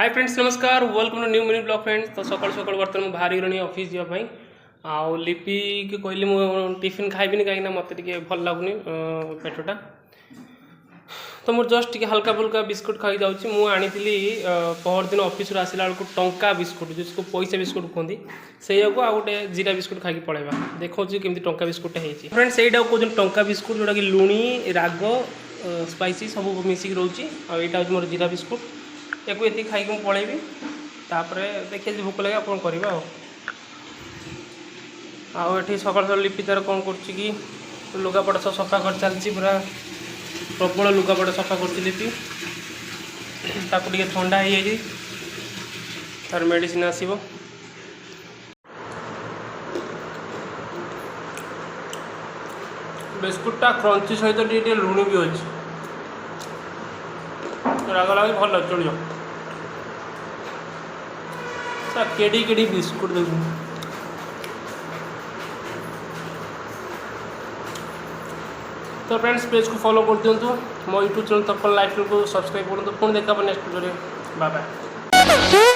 हाय friends नमस्कार welcome to new mini blog friends. तो सकाल सकाल बर्तमान मुझे बाहरी गली ऑफिस जावाई आउ लिपि की कहली मुझे टिफिन खाइबिनी कहीं मत भल लगुनि पेटटा। तो मुझे जस्ट टी हल्का फुल्का बिस्कुट खाई जाऊँगी। मुझे पहर दिन ऑफिस आसला बेलू टंका बिस्कुट जिसको पैसा बिस्कुट कहते से आ गोटे जीरा बिस्कुट खाई पड़ेगा देखो केमी टंका बिस्कुट होती फ्रेंड्स से कहते टंका बिस्कुट जोटा कि लुणी राग स्पाइसी सब मिसिक रोचे आईटा मोर जीरा बिस्कुट या ये खाई पलैबी तापर देखिए भोक लगे कौन करवा आठी सकाल सकाल लिपि तार कौन कर लुगापटा सब सफा कर चलती पूरा प्रबल लुगापटा सफा कर लिपि ताकू टे ठंडा हो जाए तार मेडिसिन आसब। बिस्कुटा क्रंची सहित टे लुणी भी अच्छे राग लगे भल चलो केड़ी केड़ी बिस्कुट देखो तो फ्रेंड्स पेज को फॉलो कर दिंतु मो यूट्यूब चैनल तक लाइफ को सब्सक्राइब करूँ। पुणी देखा नेक्स्ट वीडियो बाय बाय।